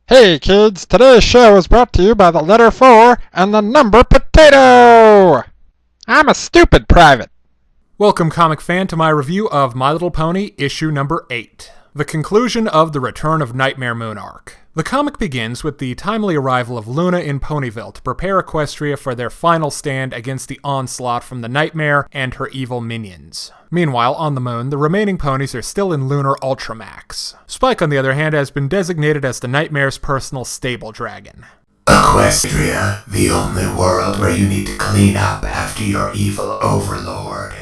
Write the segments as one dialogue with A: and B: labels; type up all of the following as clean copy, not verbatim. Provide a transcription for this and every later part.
A: Hey kids, today's show is brought to you by the letter 4 and the number potato! I'm a stupid private.
B: Welcome, comic fan, to my review of My Little Pony issue number 8, the conclusion of the Return of Nightmare Moon arc. The comic begins with the timely arrival of Luna in Ponyville to prepare Equestria for their final stand against the onslaught from the Nightmare and her evil minions. Meanwhile, on the moon, the remaining ponies are still in Lunar Ultramax. Spike, on the other hand, has been designated as the Nightmare's personal stable dragon.
C: Equestria, the only world where you need to clean up after your evil overlord.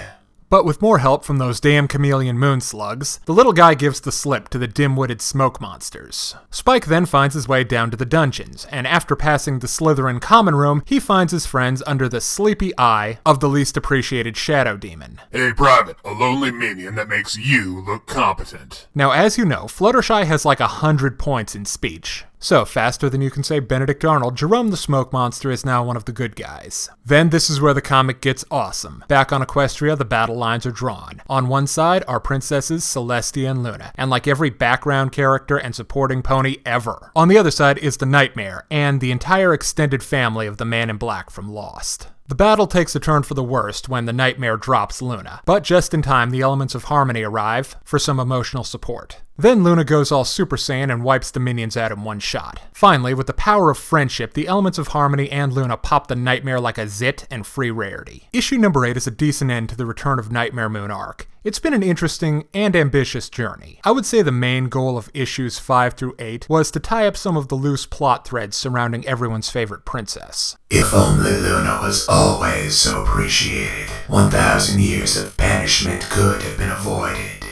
B: But with more help from those damn chameleon moon slugs, the little guy gives the slip to the dim-witted smoke monsters. Spike then finds his way down to the dungeons, and after passing the Slytherin common room, he finds his friends under the sleepy eye of the least appreciated shadow demon.
D: Hey, Private, a lonely minion that makes you look competent.
B: Now, as you know, Fluttershy has like 100 points in speech. So, faster than you can say Benedict Arnold, Jerome the Smoke Monster is now one of the good guys. Then this is where the comic gets awesome. Back on Equestria, the battle lines are drawn. On one side are Princesses Celestia and Luna, and like every background character and supporting pony ever. On the other side is the Nightmare, and the entire extended family of the Man in Black from Lost. The battle takes a turn for the worst when the Nightmare drops Luna, but just in time the elements of harmony arrive for some emotional support. Then Luna goes all Super Saiyan and wipes the minions out in one shot. Finally, with the power of friendship, the elements of harmony and Luna pop the Nightmare like a zit and free rarity. Issue number 8 is a decent end to the Return of Nightmare Moon arc. It's been an interesting and ambitious journey. I would say the main goal of issues 5 through 8 was to tie up some of the loose plot threads surrounding everyone's favorite princess.
C: If only Luna was always so appreciated, 1,000 years of banishment could have been avoided.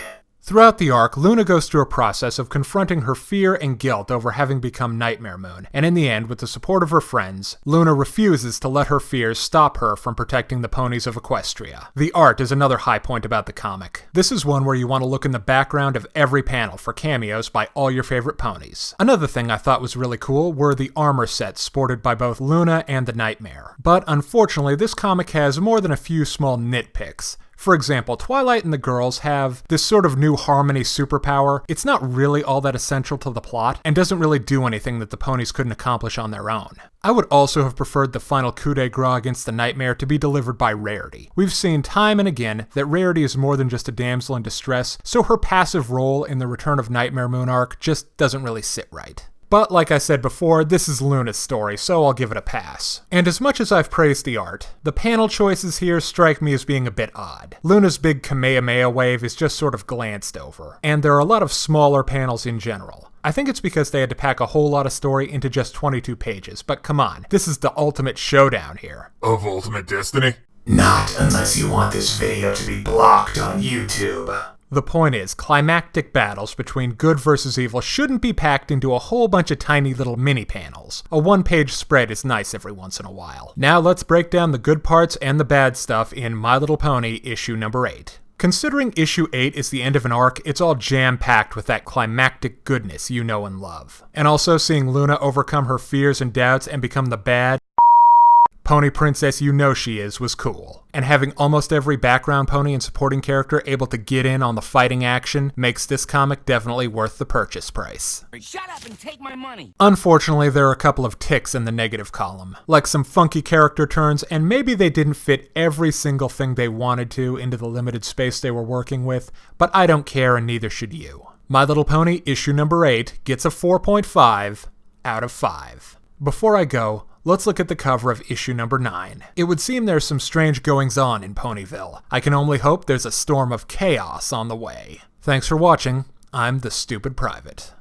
B: Throughout the arc, Luna goes through a process of confronting her fear and guilt over having become Nightmare Moon, and in the end, with the support of her friends, Luna refuses to let her fears stop her from protecting the ponies of Equestria. The art is another high point about the comic. This is one where you want to look in the background of every panel for cameos by all your favorite ponies. Another thing I thought was really cool were the armor sets sported by both Luna and the Nightmare. But unfortunately, this comic has more than a few small nitpicks. For example, Twilight and the girls have this sort of new harmony superpower. It's not really all that essential to the plot, and doesn't really do anything that the ponies couldn't accomplish on their own. I would also have preferred the final coup de grace against the Nightmare to be delivered by Rarity. We've seen time and again that Rarity is more than just a damsel in distress, so her passive role in the Return of Nightmare Moon arc just doesn't really sit right. But like I said before, this is Luna's story, so I'll give it a pass. And as much as I've praised the art, the panel choices here strike me as being a bit odd. Luna's big Kamehameha wave is just sort of glanced over, and there are a lot of smaller panels in general. I think it's because they had to pack a whole lot of story into just 22 pages, but come on, this is the ultimate showdown here.
D: Of Ultimate Destiny?
C: Not unless you want this video to be blocked on YouTube.
B: The point is, climactic battles between good versus evil shouldn't be packed into a whole bunch of tiny little mini panels. A one-page spread is nice every once in a while. Now let's break down the good parts and the bad stuff in My Little Pony issue number 8. Considering issue 8 is the end of an arc, it's all jam-packed with that climactic goodness you know and love. And also seeing Luna overcome her fears and doubts and become the bad pony princess you know she is was cool. And having almost every background pony and supporting character able to get in on the fighting action makes this comic definitely worth the purchase price.
E: Shut up and take my money!
B: Unfortunately, there are a couple of ticks in the negative column, like some funky character turns, and maybe they didn't fit every single thing they wanted to into the limited space they were working with, but I don't care and neither should you. My Little Pony issue number 8 gets a 4.5 out of 5. Before I go, let's look at the cover of issue number 9. It would seem there's some strange goings-on in Ponyville. I can only hope there's a storm of chaos on the way. Thanks for watching. I'm the Stupid Private.